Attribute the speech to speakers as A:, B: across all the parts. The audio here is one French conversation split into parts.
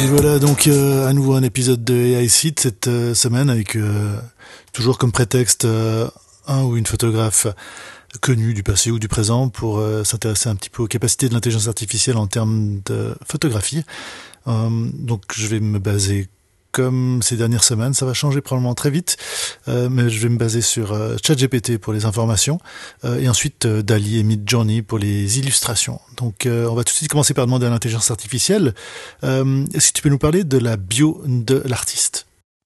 A: Et voilà donc à nouveau un épisode de AI Site cette semaine avec toujours comme prétexte un ou une photographe connue du passé ou du présent pour s'intéresser un petit peu aux capacités de l'intelligence artificielle en termes de photographie. Donc je vais me baser comme ces dernières semaines, ça va changer probablement très vite, mais je vais me baser sur ChatGPT pour les informations et ensuite DALL-E et Midjourney pour les illustrations. Donc on va tout de suite commencer par demander à l'intelligence artificielle, est-ce que tu peux nous parler de la bio de l'artiste ?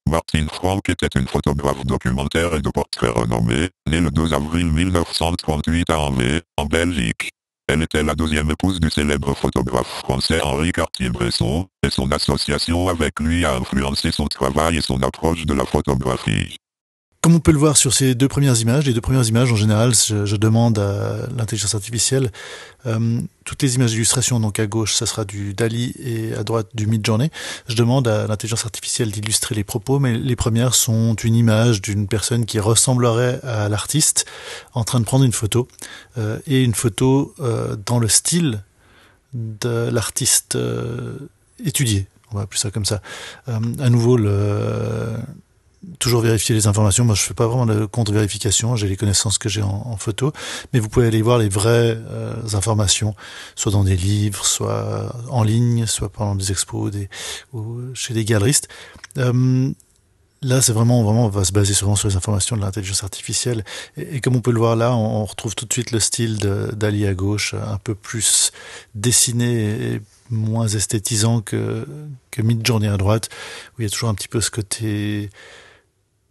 B: Martine Franck était une photographe documentaire et de portrait renommée, née le 2 avril 1938 à Angers, en Belgique. Elle était la deuxième épouse du célèbre photographe français Henri Cartier-Bresson, et son association avec lui a influencé son travail et son approche de la photographie.
A: Comme on peut le voir sur ces deux premières images, les deux premières images en général, je demande à l'intelligence artificielle toutes les images d'illustration, donc à gauche ça sera du DALL-E et à droite du Midjourney. Je demande à l'intelligence artificielle d'illustrer les propos, mais les premières sont une image d'une personne qui ressemblerait à l'artiste en train de prendre une photo et une photo dans le style de l'artiste étudié. On va appeler ça comme ça. À nouveau toujours vérifier les informations. Moi, je fais pas vraiment de contre-vérification. J'ai les connaissances que j'ai en photo, mais vous pouvez aller voir les vraies informations, soit dans des livres, soit en ligne, soit pendant des expos, ou chez des galeristes. Là, c'est vraiment, on va se baser souvent sur les informations de l'intelligence artificielle. Et comme on peut le voir là, on retrouve tout de suite le style de DALL-E à gauche, un peu plus dessiné et moins esthétisant que Midjourney à droite, où il y a toujours un petit peu ce côté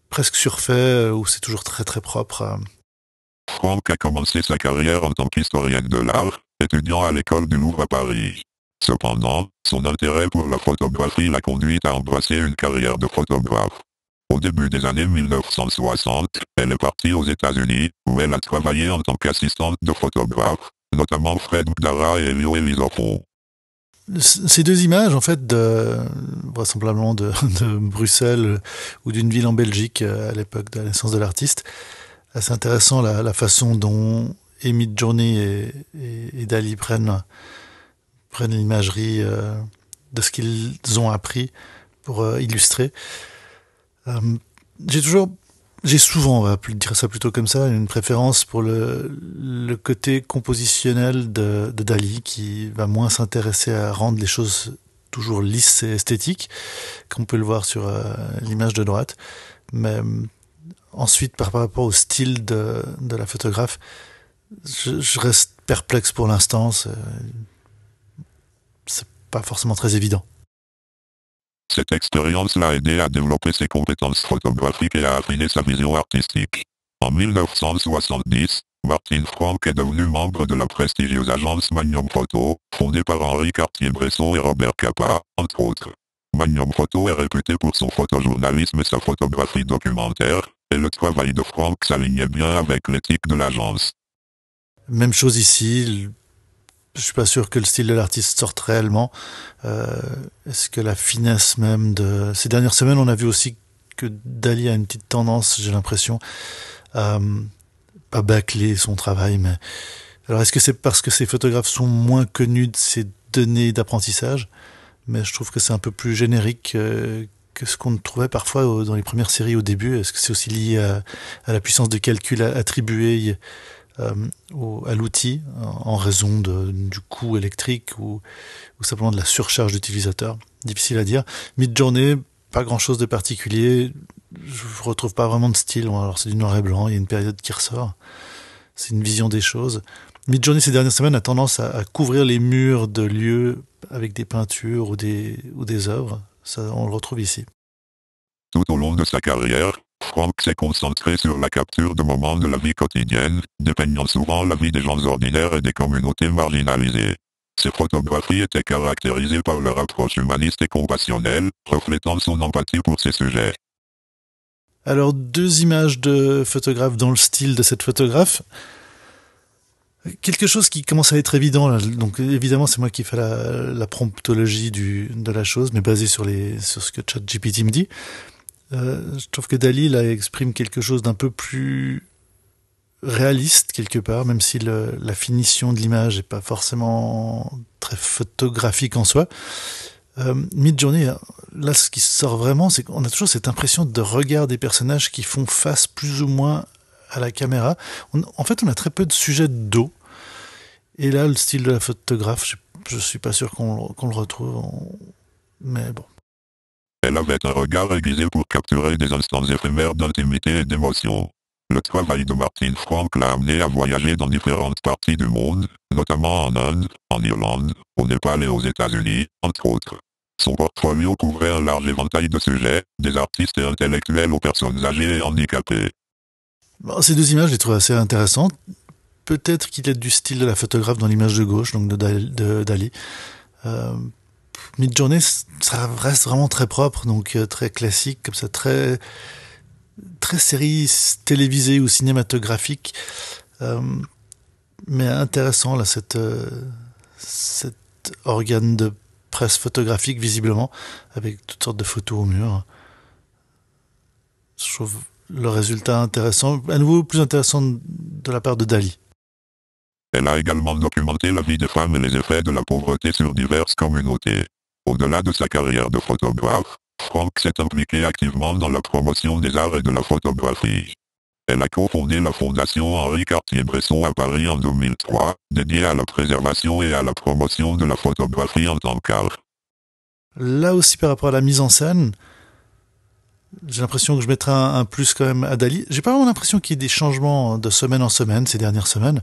A: presque surfait, où c'est toujours très très propre.
B: Franck a commencé sa carrière en tant qu'historienne de l'art, étudiant à l'école du Louvre à Paris. Cependant, son intérêt pour la photographie l'a conduite à embrasser une carrière de photographe. Au début des années 1960, elle est partie aux États-Unis, où elle a travaillé en tant qu'assistante de photographe, notamment Fred Dara et Elio Elisofon.
A: Ces deux images, en fait, vraisemblablement de Bruxelles ou d'une ville en Belgique à l'époque de la naissance de l'artiste, assez intéressant la façon dont Midjourney et DALL-E prennent l'imagerie de ce qu'ils ont appris pour illustrer. J'ai souvent, on va dire ça plutôt comme ça, une préférence pour le côté compositionnel de DALL-E qui va moins s'intéresser à rendre les choses toujours lisses et esthétiques, comme on peut le voir sur l'image de droite. Mais ensuite, par rapport au style de la photographe, je reste perplexe pour l'instant. C'est pas forcément très évident.
B: Cette expérience l'a aidé à développer ses compétences photographiques et à affiner sa vision artistique. En 1970, Martine Franck est devenue membre de la prestigieuse agence Magnum Photo, fondée par Henri Cartier-Bresson et Robert Capa, entre autres. Magnum Photo est réputé pour son photojournalisme et sa photographie documentaire, et le travail de Franck s'alignait bien avec l'éthique de l'agence.
A: Même chose ici. Je suis pas sûr que le style de l'artiste sorte réellement. Est-ce que la finesse même de ces dernières semaines, on a vu aussi que DALL-E a une petite tendance, j'ai l'impression, à bâcler son travail. Mais alors, est-ce que c'est parce que ces photographes sont moins connus de ces données d'apprentissage ? Mais je trouve que c'est un peu plus générique que ce qu'on trouvait parfois dans les premières séries au début. Est-ce que c'est aussi lié à la puissance de calcul attribuée à l'outil en raison du coût électrique ou simplement de la surcharge d'utilisateurs? Difficile à dire. Midjourney, pas grand chose de particulier. Je retrouve pas vraiment de style. Alors c'est du noir et blanc, il y a une période qui ressort. C'est une vision des choses. Midjourney ces dernières semaines a tendance à couvrir les murs de lieux avec des peintures ou des œuvres. Ça, on le retrouve ici.
B: Tout au long de sa carrière, Franck s'est concentré sur la capture de moments de la vie quotidienne, dépeignant souvent la vie des gens ordinaires et des communautés marginalisées. Ses photographies étaient caractérisées par leur approche humaniste et compassionnelle, reflétant son empathie pour ces sujets.
A: Alors, deux images de photographes dans le style de cette photographe. Quelque chose qui commence à être évident, là. Donc évidemment c'est moi qui fais la promptologie de la chose, mais basé sur ce que ChatGPT me dit. Je trouve que DALL-E là exprime quelque chose d'un peu plus réaliste quelque part, même si la finition de l'image est pas forcément très photographique en soi. Midjourney, là, ce qui sort vraiment, c'est qu'on a toujours cette impression de regard des personnages qui font face plus ou moins à la caméra. En fait, on a très peu de sujets de dos. Et là, le style de la photographe, je suis pas sûr qu'on le retrouve. Mais bon.
B: Elle avait un regard aiguisé pour capturer des instants éphémères d'intimité et d'émotion. Le travail de Martin Frank l'a amené à voyager dans différentes parties du monde, notamment en Inde, en Irlande, au Népal et aux États-Unis, entre autres. Son portfolio couvrait un large éventail de sujets, des artistes et intellectuels aux personnes âgées et handicapées.
A: Bon, ces deux images, je les trouve assez intéressantes. Peut-être qu'il est du style de la photographe dans l'image de gauche, donc de Dali. Midjourney, ça reste vraiment très propre, donc très classique, comme ça, très série télévisée ou cinématographique, mais intéressant là, cet organe de presse photographique visiblement, avec toutes sortes de photos au mur. Je trouve le résultat intéressant, à nouveau plus intéressant de la part de Dali.
B: Elle a également documenté la vie des femmes et les effets de la pauvreté sur diverses communautés. Au-delà de sa carrière de photographe, Frank s'est impliqué activement dans la promotion des arts et de la photographie. Elle a cofondé la fondation Henri Cartier-Bresson à Paris en 2003, dédiée à la préservation et à la promotion de la photographie en tant qu'art.
A: Là aussi, par rapport à la mise en scène, j'ai l'impression que je mettrai un plus quand même à Dali. J'ai pas vraiment l'impression qu'il y ait des changements de semaine en semaine, ces dernières semaines.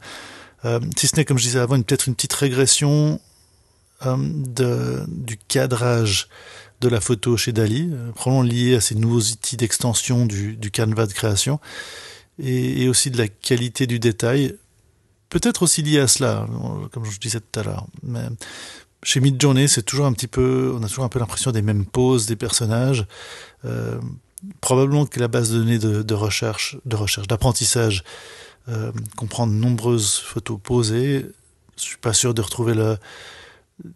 A: Si ce n'est, comme je disais avant, peut-être une petite régression du cadrage de la photo chez Dali, probablement lié à ces nouveaux outils d'extension du canevas de création, et aussi de la qualité du détail, peut-être aussi lié à cela, comme je disais tout à l'heure. Mais chez Midjourney, c'est toujours on a toujours un peu l'impression des mêmes poses des personnages. Probablement que la base de données de recherche, d'apprentissage, comprend de nombreuses photos posées. Je suis pas sûr de retrouver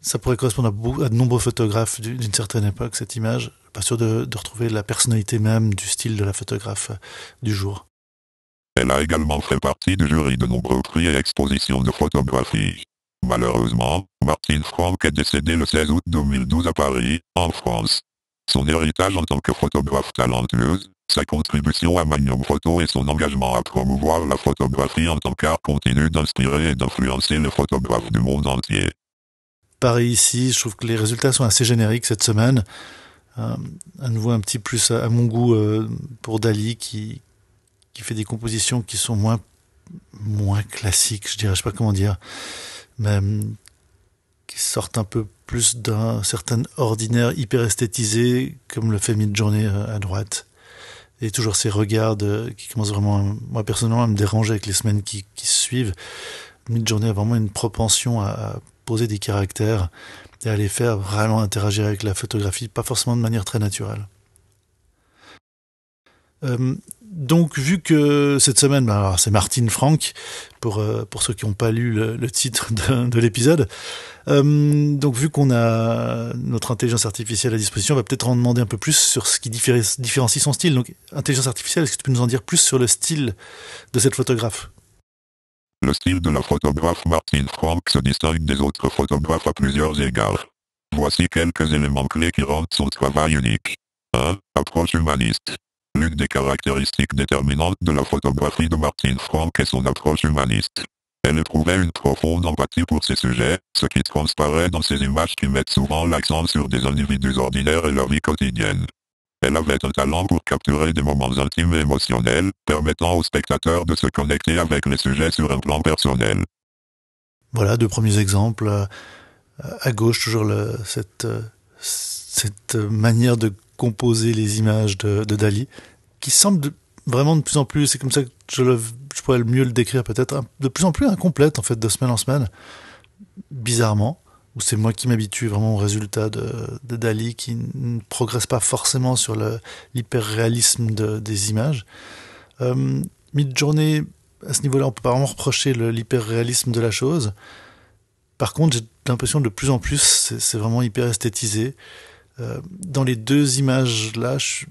A: ça pourrait correspondre à de nombreux photographes d'une certaine époque, cette image. Pas sûr de retrouver la personnalité même du style de la photographe du jour.
B: Elle a également fait partie du jury de nombreux prix et expositions de photographie. Malheureusement, Martin Frank est décédé le 16 août 2012 à Paris, en France. Son héritage en tant que photographe talentueuse, sa contribution à Magnum Photo et son engagement à promouvoir la photographie en tant qu'art continuent d'inspirer et d'influencer les photographes du monde entier.
A: Pareil ici, je trouve que les résultats sont assez génériques cette semaine. À nouveau un petit plus à mon goût pour Dali qui fait des compositions qui sont moins classiques, je sais pas comment dire, mais qui sortent un peu plus d'un certain ordinaire hyper esthétisé, comme le fait Midjourney à droite. Et toujours ces regards qui commencent vraiment, moi personnellement, à me déranger avec les semaines qui suivent. Midjourney a vraiment une propension à poser des caractères et à les faire vraiment interagir avec la photographie, pas forcément de manière très naturelle. Donc, vu que cette semaine, alors c'est Martin Frank, pour ceux qui n'ont pas lu le titre de l'épisode, donc vu qu'on a notre intelligence artificielle à disposition, on va peut-être en demander un peu plus sur ce qui différencie son style. Donc, intelligence artificielle, est-ce que tu peux nous en dire plus sur le style de cette photographe ?
B: Le style de la photographe Martin Frank se distingue des autres photographes à plusieurs égards. Voici quelques éléments clés qui rendent son travail unique. 1. Approche humaniste. L'une des caractéristiques déterminantes de la photographie de Martin Frank est son approche humaniste. Elle éprouvait une profonde empathie pour ses sujets, ce qui transparaît dans ses images qui mettent souvent l'accent sur des individus ordinaires et leur vie quotidienne. Elle avait un talent pour capturer des moments intimes et émotionnels, permettant aux spectateurs de se connecter avec les sujets sur un plan personnel.
A: Voilà, deux premiers exemples. À gauche, toujours cette manière de composer les images de Dali, qui semble vraiment de plus en plus, c'est comme ça que je pourrais mieux le décrire peut-être, de plus en plus incomplète en fait, de semaine en semaine, bizarrement. Ou c'est moi qui m'habitue vraiment au résultat de Dali, qui ne progresse pas forcément sur l'hyper-réalisme des images. Midjourney, à ce niveau-là, on peut pas vraiment reprocher l'hyper-réalisme de la chose. Par contre, j'ai l'impression que de plus en plus, c'est vraiment hyper esthétisé. Dans les deux images-là, je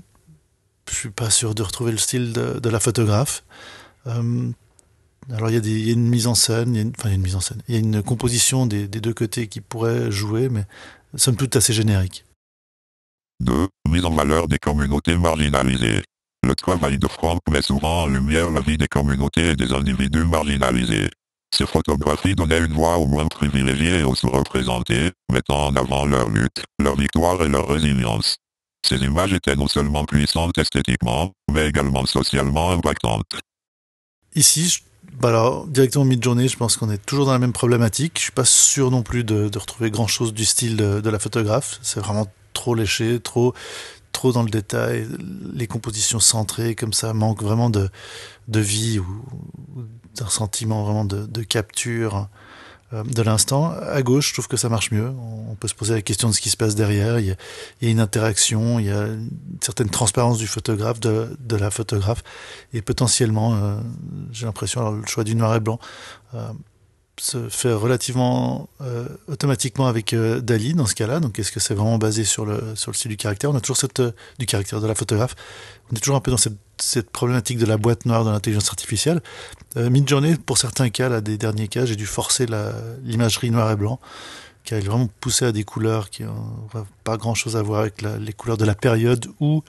A: suis pas sûr de retrouver le style de la photographe. Alors il y a une mise en scène, il y a une mise en scène, il y a une composition des deux côtés qui pourrait jouer, mais somme toute assez générique.
B: 2. Mise en valeur des communautés marginalisées. Le travail de Frank met souvent en lumière la vie des communautés et des individus marginalisés. Ses photographies donnaient une voix aux moins privilégiés et aux sous-représentés, mettant en avant leur lutte, leur victoire et leur résilience. Ces images étaient non seulement puissantes esthétiquement, mais également socialement impactantes.
A: Ici, alors directement Midjourney, je pense qu'on est toujours dans la même problématique. Je suis pas sûr non plus de retrouver grand chose du style de la photographe. C'est vraiment trop léché, trop dans le détail. Les compositions centrées comme ça manquent vraiment de vie ou d'un sentiment vraiment de capture de l'instant. À gauche, je trouve que ça marche mieux. On peut se poser la question de ce qui se passe derrière. Il y a une interaction, il y a une certaine transparence du photographe, de la photographe, et potentiellement, j'ai l'impression, alors le choix du noir et blanc se fait relativement automatiquement avec Dali dans ce cas-là. Donc, est-ce que c'est vraiment basé sur le style du caractère? On a toujours du caractère de la photographe. On est toujours un peu dans cette problématique de la boîte noire de l'intelligence artificielle. Midjourney, pour certains cas, là, des derniers cas, j'ai dû forcer l'imagerie noir et blanc, car il est vraiment poussé à des couleurs qui n'ont pas grand-chose à voir avec les couleurs de la période ou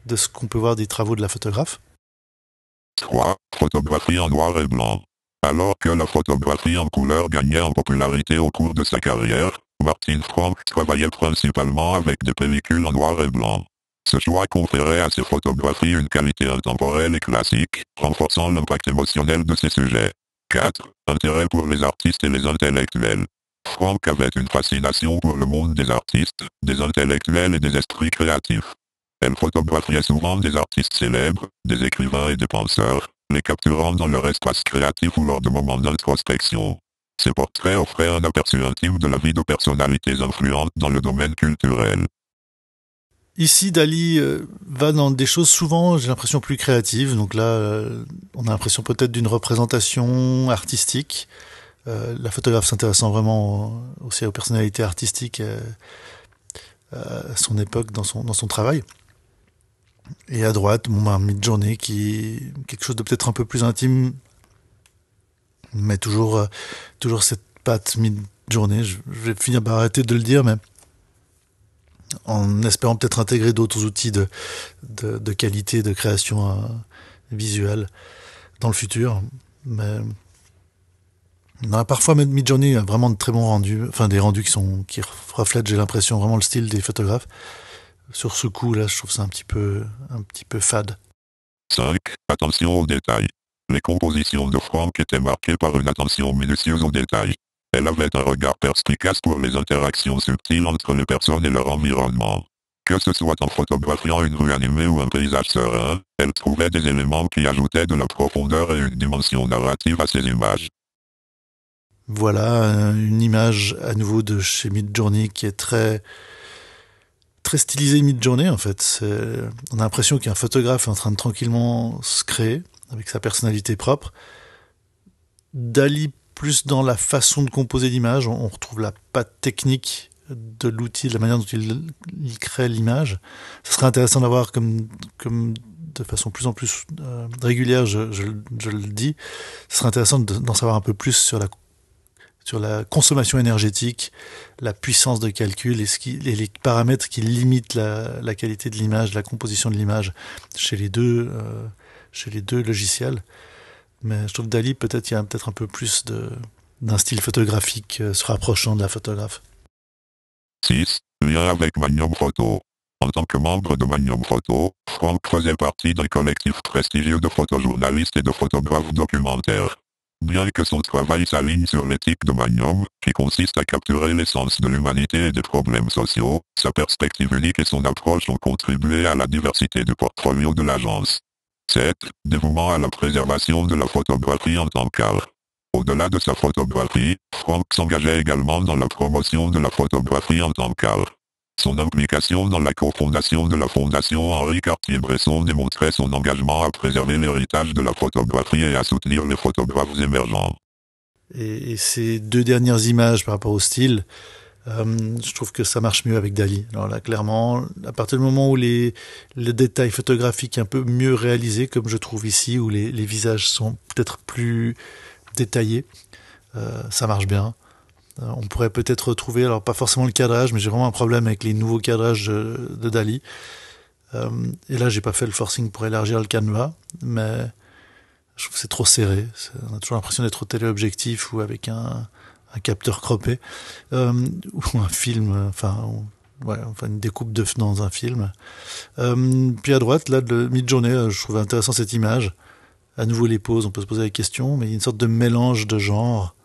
A: de ce qu'on peut voir des travaux de la photographe.
B: 3. Photographie en noir et blanc. Alors que la photographie en couleur gagnait en popularité au cours de sa carrière, Martin Frank travaillait principalement avec des pellicules en noir et blanc. Ce choix conférait à ses photographies une qualité intemporelle et classique, renforçant l'impact émotionnel de ses sujets. 4. Intérêt pour les artistes et les intellectuels. Frank avait une fascination pour le monde des artistes, des intellectuels et des esprits créatifs. Elle photographiait souvent des artistes célèbres, des écrivains et des penseurs, les capturant dans leur espace créatif ou lors de moments d'introspection. Ces portraits offraient un aperçu intime de la vie de personnalités influentes dans le domaine culturel.
A: Ici, Dali va dans des choses souvent, j'ai l'impression, plus créatives. Donc là, on a l'impression peut-être d'une représentation artistique. La photographe s'intéressant vraiment aussi aux personnalités artistiques à son époque dans son travail. Et à droite, Midjourney qui quelque chose de peut-être un peu plus intime, mais toujours cette patte Midjourney. Je vais finir par arrêter de le dire, mais en espérant peut-être intégrer d'autres outils de qualité, de création visuelle dans le futur. Mais non, parfois Midjourney a vraiment de très bons rendus, enfin des rendus qui reflètent, j'ai l'impression, vraiment le style des photographes. Sur ce coup-là, je trouve ça un petit peu fade.
B: 5. Attention aux détails. Les compositions de Frank étaient marquées par une attention minutieuse aux détails. Elle avait un regard perspicace pour les interactions subtiles entre les personnes et leur environnement. Que ce soit en photographiant une rue animée ou un paysage serein, elle trouvait des éléments qui ajoutaient de la profondeur et une dimension narrative à ces images.
A: Voilà une image à nouveau de chez Midjourney qui est très stylisée Midjourney en fait. On a l'impression qu'un photographe est en train de tranquillement se créer avec sa personnalité propre. Dali plus dans la façon de composer l'image, on retrouve la patte technique de l'outil, de la manière dont il crée l'image. Ce serait intéressant d'avoir comme de façon plus en plus régulière, je le dis, ce serait intéressant d'en savoir un peu plus sur la consommation énergétique, la puissance de calcul et les paramètres qui limitent la qualité de l'image, la composition de l'image chez les deux logiciels. Mais je trouve que Dali, peut-être, il y a peut-être un peu plus d'un style photographique se rapprochant de la photographe.
B: 6. Lien avec Magnum Photo. En tant que membre de Magnum Photo, Frank faisait partie d'un collectif prestigieux de photojournalistes et de photographes documentaires. Bien que son travail s'aligne sur l'éthique de Magnum, qui consiste à capturer l'essence de l'humanité et des problèmes sociaux, sa perspective unique et son approche ont contribué à la diversité du portfolio de l'agence. 7. Dévouement à la préservation de la photographie en tant qu'art. Au-delà de sa photographie, Frank s'engageait également dans la promotion de la photographie en tant qu'art. Son implication dans la cofondation de la Fondation Henri Cartier-Bresson démontrait son engagement à préserver l'héritage de la photographie et à soutenir les photographes émergents.
A: Et ces deux dernières images par rapport au style, Je trouve que ça marche mieux avec Dall-E. Alors là, clairement, à partir du moment où les détails photographiques un peu mieux réalisés, comme je trouve ici, où les visages sont peut-être plus détaillés, ça marche bien. On pourrait peut-être retrouver, alors pas forcément le cadrage, mais j'ai vraiment un problème avec les nouveaux cadrages de Dall-E. Et là, j'ai pas fait le forcing pour élargir le canevas, mais je trouve que c'est trop serré. On a toujours l'impression d'être au téléobjectif ou avec un capteur croppé, ou un film, enfin une découpe dans un film. Puis à droite, là, de Midjourney, je trouvais intéressant cette image. À nouveau les poses, on peut se poser la question, mais il y a une sorte de mélange de genres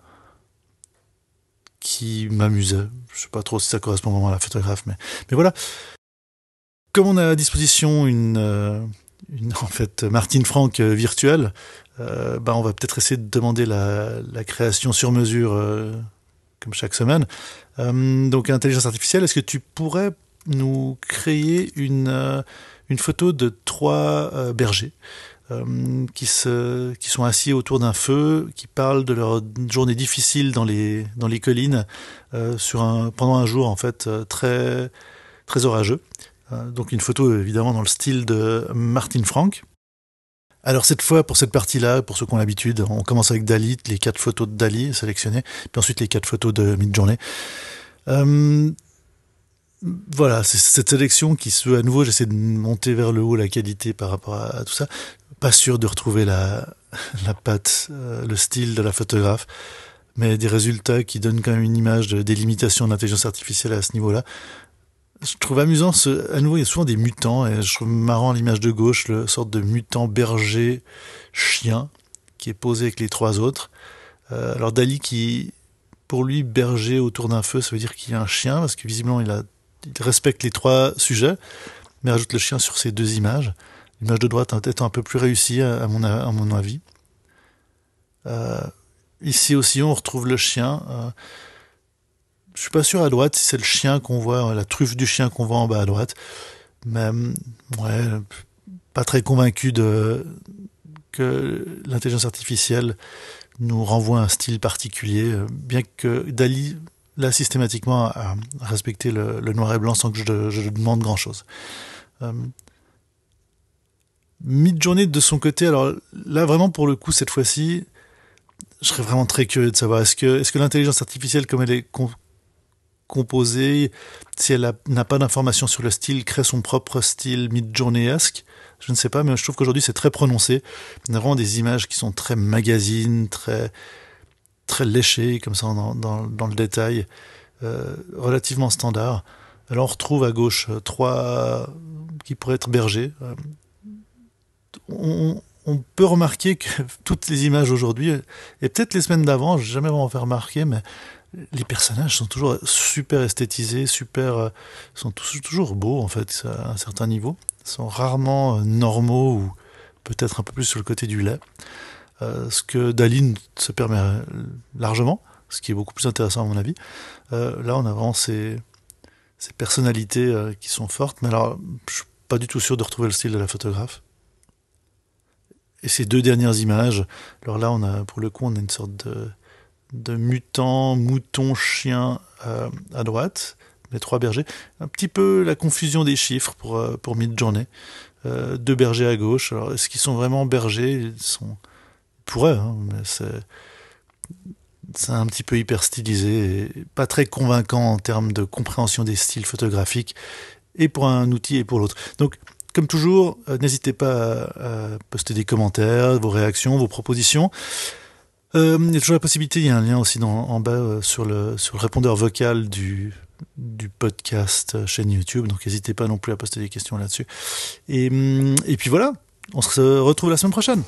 A: qui m'amusait. Je sais pas trop si ça correspond vraiment à la photographe, mais voilà. Comme on a à disposition une en fait Martin Frank virtuelle, on va peut-être essayer de demander la création sur mesure comme chaque semaine. Donc intelligence artificielle, est-ce que tu pourrais nous créer une photo de 3 bergers qui sont assis autour d'un feu, qui parlent de leur journée difficile dans les collines pendant un jour en fait très très orageux. Donc une photo évidemment dans le style de Martin Frank. Alors cette fois, pour cette partie-là, pour ceux qui ont l'habitude, on commence avec Dall-E, les 4 photos de Dall-E sélectionnées, puis ensuite les 4 photos de Midjourney. Voilà, c'est cette sélection qui à nouveau, j'essaie de monter vers le haut la qualité par rapport à tout ça. Pas sûr de retrouver la patte, le style de la photographe, mais des résultats qui donnent quand même une image des limitations de l'intelligence artificielle à ce niveau-là. Je trouve amusant, à nouveau, il y a souvent des mutants, et je trouve marrant l'image de gauche, le sorte de mutant berger chien, qui est posé avec les 3 autres. Alors Dall-E, pour lui, berger autour d'un feu, ça veut dire qu'il y a un chien, parce que visiblement, il respecte les 3 sujets, mais rajoute le chien sur ces 2 images. L'image de droite étant un peu plus réussie, à mon avis. Ici aussi, on retrouve le chien. Je suis pas sûr à droite si c'est le chien qu'on voit, la truffe du chien qu'on voit en bas à droite. Mais ouais, pas très convaincu que l'intelligence artificielle nous renvoie un style particulier, bien que Dall-E là systématiquement à respecter le noir et blanc sans que je demande grand chose. Midjourney de son côté, alors là vraiment pour le coup cette fois-ci, je serais vraiment très curieux de savoir est-ce que l'intelligence artificielle comme elle est composée, si elle n'a pas d'informations sur le style, crée son propre style Midjourney-esque, je ne sais pas, mais je trouve qu'aujourd'hui c'est très prononcé. On a vraiment des images qui sont très magazines, très très léchées comme ça dans le détail, relativement standard. Alors on retrouve à gauche 3 qui pourraient être bergers. On peut remarquer que toutes les images aujourd'hui, et peut-être les semaines d'avant, j'ai jamais vraiment fait remarquer, mais les personnages sont toujours super esthétisés, sont toujours beaux en fait, à un certain niveau. Ils sont rarement normaux ou peut-être un peu plus sur le côté du lait. Ce que Dall-E se permet largement, ce qui est beaucoup plus intéressant à mon avis. Là, on a vraiment ces personnalités qui sont fortes, mais alors, je suis pas du tout sûr de retrouver le style de la photographe. Et ces 2 dernières images, alors là, pour le coup, on a une sorte de mutant, mouton, chien à droite, les 3 bergers. Un petit peu la confusion des chiffres pour Midjourney. 2 bergers à gauche. Alors, est-ce qu'ils sont vraiment bergers? Ils pourraient, hein, mais c'est un petit peu hyper stylisé et pas très convaincant en termes de compréhension des styles photographiques, et pour un outil et pour l'autre. Donc, comme toujours, n'hésitez pas à poster des commentaires, vos réactions, vos propositions. Il y a toujours la possibilité, il y a un lien aussi en bas sur le répondeur vocal du podcast chaîne YouTube, donc n'hésitez pas non plus à poster des questions là-dessus. Et puis voilà, on se retrouve la semaine prochaine.